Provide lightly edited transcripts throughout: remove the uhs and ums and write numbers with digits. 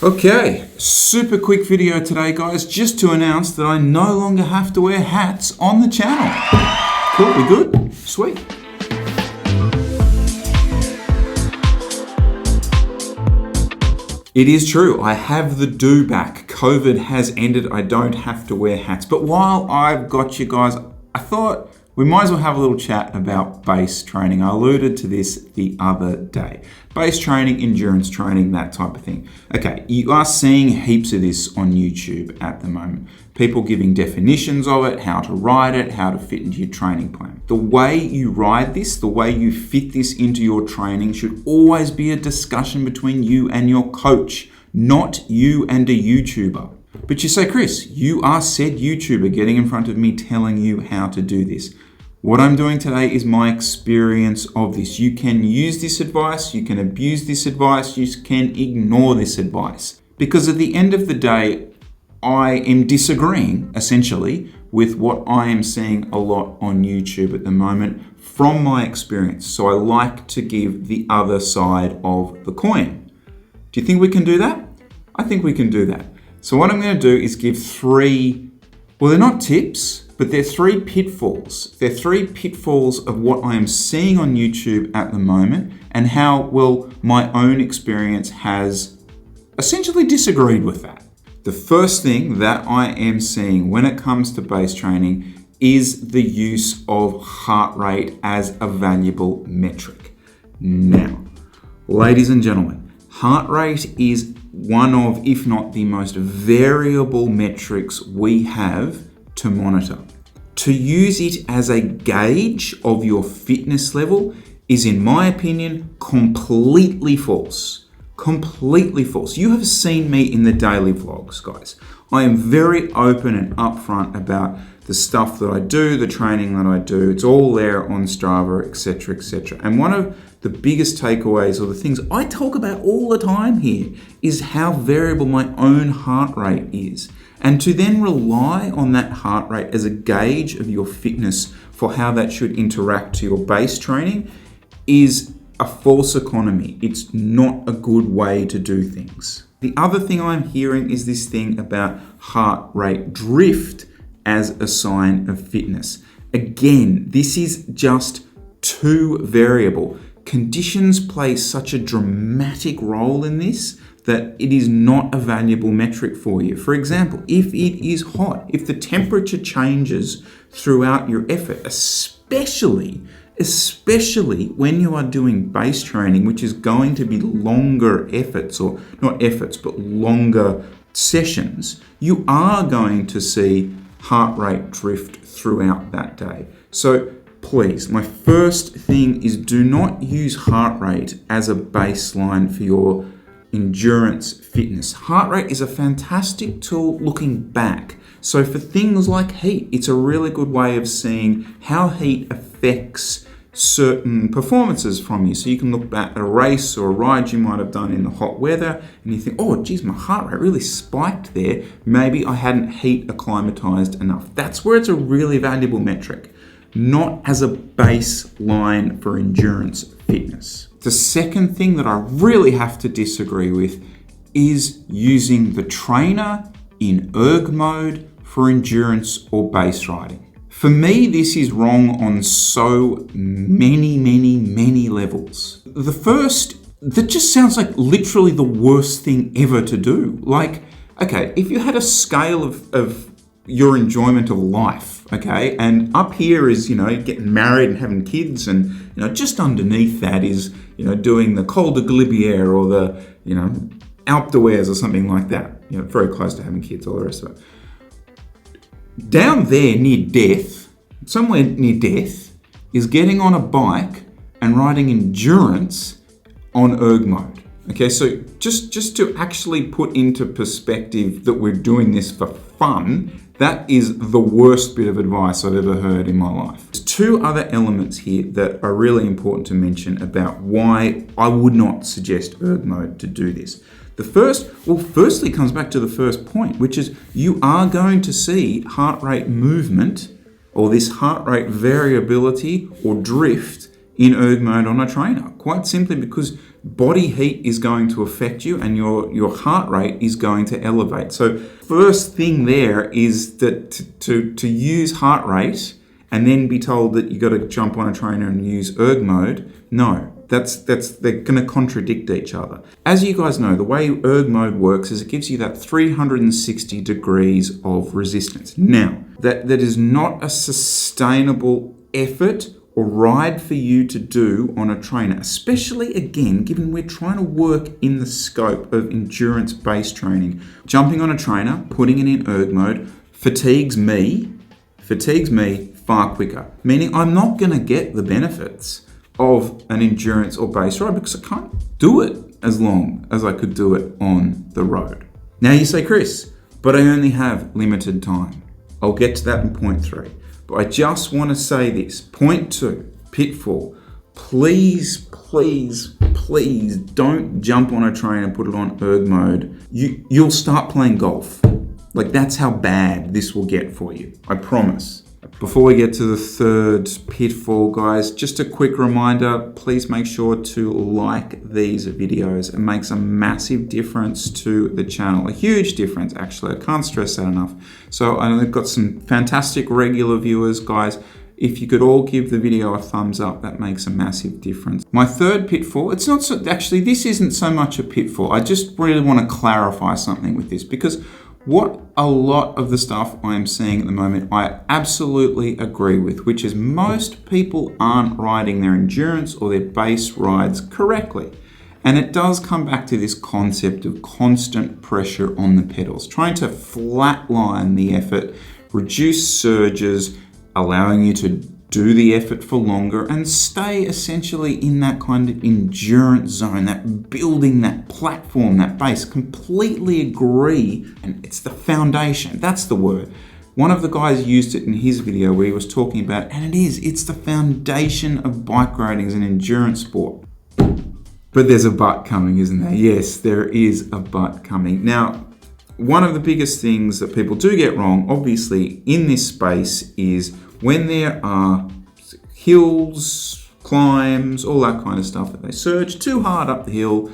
Okay, super quick video today, guys, just to announce that I no longer have to wear hats on the channel. Cool, we good? Sweet. It is true, I have the do back. COVID has ended, I don't have to wear hats. But while I've got you guys, I thought we might as well have a little chat about base training. I alluded to this the other day. Base training, endurance training, that type of thing. Okay, you are seeing heaps of this on YouTube at the moment. People giving definitions of it, how to ride it, how to fit into your training plan. The way you ride this, the way you fit this into your training should always be a discussion between you and your coach, not you and a YouTuber. But you say, Chris, you are said YouTuber getting in front of me telling you how to do this. What I'm doing today is my experience of this. You can use this advice, you can abuse this advice, you can ignore this advice. Because at the end of the day, I am disagreeing, essentially, with what I am seeing a lot on YouTube at the moment from my experience. So I like to give the other side of the coin. Do you think we can do that? I think we can do that. So what I'm going to do is give three, well, they're not tips, but they're three pitfalls. They're three pitfalls of what I am seeing on YouTube at the moment and how, well, my own experience has essentially disagreed with that. The first thing that I am seeing when it comes to base training is the use of heart rate as a valuable metric. Now, ladies and gentlemen, heart rate is one of, if not the most variable metrics we have to monitor. To use it as a gauge of your fitness level is, in my opinion, completely false. Completely false. You have seen me in the daily vlogs, guys. I am very open and upfront about the stuff that I do, the training that I do. It's all there on Strava, etc., etc. And one of the biggest takeaways, or the things I talk about all the time here, is how variable my own heart rate is. And to then rely on that heart rate as a gauge of your fitness for how that should interact to your base training is a false economy. It's not a good way to do things. The other thing I'm hearing is this thing about heart rate drift as a sign of fitness. Again, this is just too variable. Conditions play such a dramatic role in this that it is not a valuable metric for you. For example, if it is hot, if the temperature changes throughout your effort, especially when you are doing base training, which is going to be longer efforts, or not efforts, but longer sessions, you are going to see heart rate drift throughout that day. So please, my first thing is do not use heart rate as a baseline for your endurance fitness. Heart rate is a fantastic tool looking back. So for things like heat, it's a really good way of seeing how heat affects certain performances from you. So you can look back at a race or a ride you might have done in the hot weather and you think, oh geez, my heart rate really spiked there. Maybe I hadn't heat acclimatized enough. That's where it's a really valuable metric, not as a baseline for endurance fitness. The second thing that I really have to disagree with is using the trainer in erg mode for endurance or base riding. For me, this is wrong on so many levels. The first, that just sounds like literally the worst thing ever to do. Like, okay, if you had a scale of your enjoyment of life, okay, and up here is, getting married and having kids, and, just underneath that is, doing the Col de Glibière or the, Alpe d'Huez or something like that, very close to having kids, all the rest of it. Down there near death, somewhere near death, is getting on a bike and riding endurance on erg mode. Okay, so just to actually put into perspective that we're doing this for fun, that is the worst bit of advice I've ever heard in my life. There's two other elements here that are really important to mention about why I would not suggest erg mode to do this. The first, firstly comes back to the first point, which is you are going to see heart rate movement or this heart rate variability or drift in erg mode on a trainer, quite simply because body heat is going to affect you and your heart rate is going to elevate. So first thing there is that to use heart rate and then be told that you got to jump on a trainer and use erg mode, no. They're going to contradict each other. As you guys know, the way erg mode works is it gives you that 360 degrees of resistance. Now, that is not a sustainable effort or ride for you to do on a trainer, especially again, given we're trying to work in the scope of endurance-based training. Jumping on a trainer, putting it in erg mode, fatigues me far quicker, meaning I'm not going to get the benefits of an endurance or base ride because I can't do it as long as I could do it on the road. Now you say, Chris, but I only have limited time. I'll get to that in point 3. But I just want to say this. Point 2, pitfall. Please don't jump on a train and put it on erg mode. You'll start playing golf. Like, that's how bad this will get for you. I promise. Before we get to the 3rd pitfall, guys, just a quick reminder, please make sure to like these videos. It makes a massive difference to the channel, a huge difference, actually. I can't stress that enough. So I've got some fantastic regular viewers, guys. If you could all give the video a thumbs up, that makes a massive difference. My 3rd pitfall, it's not so, actually, this isn't so much a pitfall. I just really want to clarify something with this, because what a lot of the stuff I'm seeing at the moment, I absolutely agree with, which is most people aren't riding their endurance or their base rides correctly. And it does come back to this concept of constant pressure on the pedals, trying to flatline the effort, reduce surges, allowing you to do the effort for longer and stay essentially in that kind of endurance zone, that building, that platform, that base. Completely agree, and it's the foundation, that's the word. One of the guys used it in his video where he was talking about, and it's the foundation of bike riding as an endurance sport. But there's a but coming, isn't there? Yes, there is a but coming. Now, one of the biggest things that people do get wrong, obviously, in this space is when there are hills, climbs, all that kind of stuff, that they surge too hard up the hill,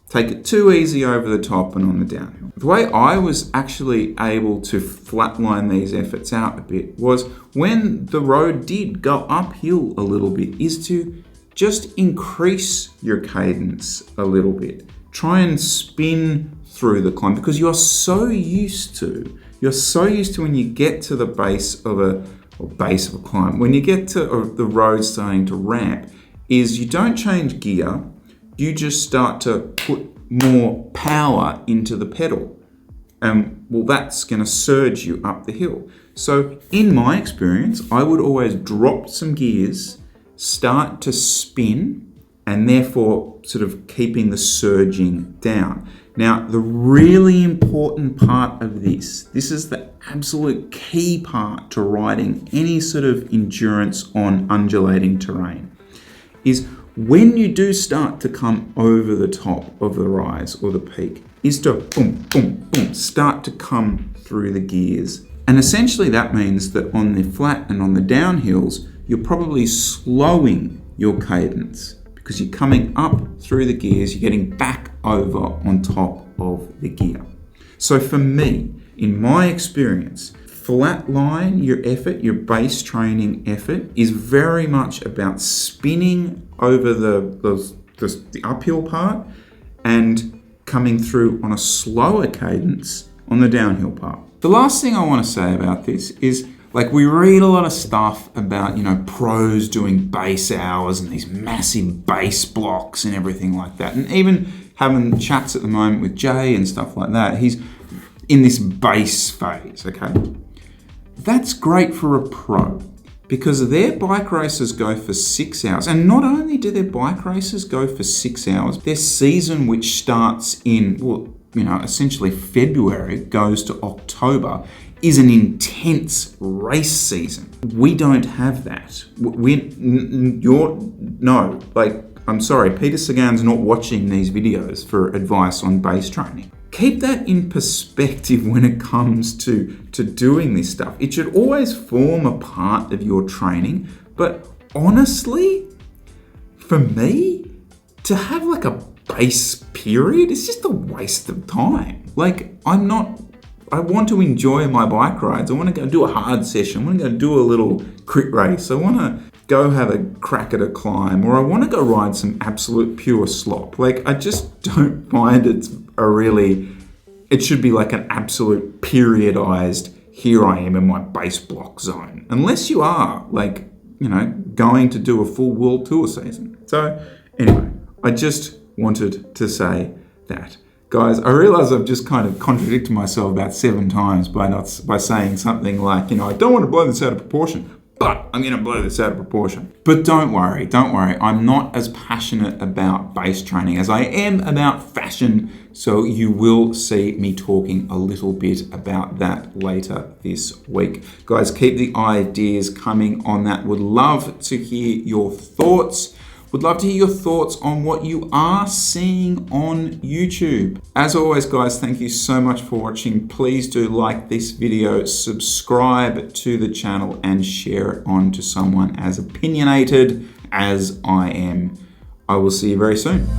take it too easy over the top and on the downhill. The way I was actually able to flatline these efforts out a bit was when the road did go uphill a little bit, is to just increase your cadence a little bit. Try and spin through the climb, because you're so used to when you get to the base of a climb, when you get to the road starting to ramp, is you don't change gear, you just start to put more power into the pedal. And well, that's going to surge you up the hill. So in my experience, I would always drop some gears, start to spin, and therefore sort of keeping the surging down. Now, the really important part of this is the absolute key part to riding any sort of endurance on undulating terrain, is when you do start to come over the top of the rise or the peak, is to boom, boom, boom, start to come through the gears. And essentially that means that on the flat and on the downhills, you're probably slowing your cadence, because you're coming up through the gears, you're getting back over on top of the gear. So for me, in my experience, flatline your effort, your base training effort, is very much about spinning over the uphill part and coming through on a slower cadence on the downhill part. The last thing I want to say about this is, like, we read a lot of stuff about, pros doing base hours and these massive base blocks and everything like that. And even having chats at the moment with Jay and stuff like that, he's in this base phase, okay? That's great for a pro, because their bike races go for 6 hours. And not only do their bike races go for 6 hours, their season, which starts in, essentially February, goes to October, is an intense race season. We don't have that. I'm sorry, Peter Sagan's not watching these videos for advice on base training. Keep that in perspective when it comes to doing this stuff. It should always form a part of your training, but honestly, for me, to have like a base period is just a waste of time. Like, I want to enjoy my bike rides. I want to go do a hard session. I want to go do a little crit race. I want to go have a crack at a climb, or I want to go ride some absolute pure slop. Like, I just don't find it should be like an absolute periodized, here I am in my base block zone. Unless you are like, going to do a full world tour season. So anyway, I just wanted to say that. Guys, I realize I've just kind of contradicted myself about 7 times by saying something like, I don't want to blow this out of proportion, but I'm going to blow this out of proportion. But don't worry. I'm not as passionate about base training as I am about fashion. So you will see me talking a little bit about that later this week. Guys, keep the ideas coming on that. Would love to hear your thoughts. Would love to hear your thoughts on what you are seeing on YouTube. As always, guys, thank you so much for watching. Please do like this video, subscribe to the channel, and share it on to someone as opinionated as I am. I will see you very soon.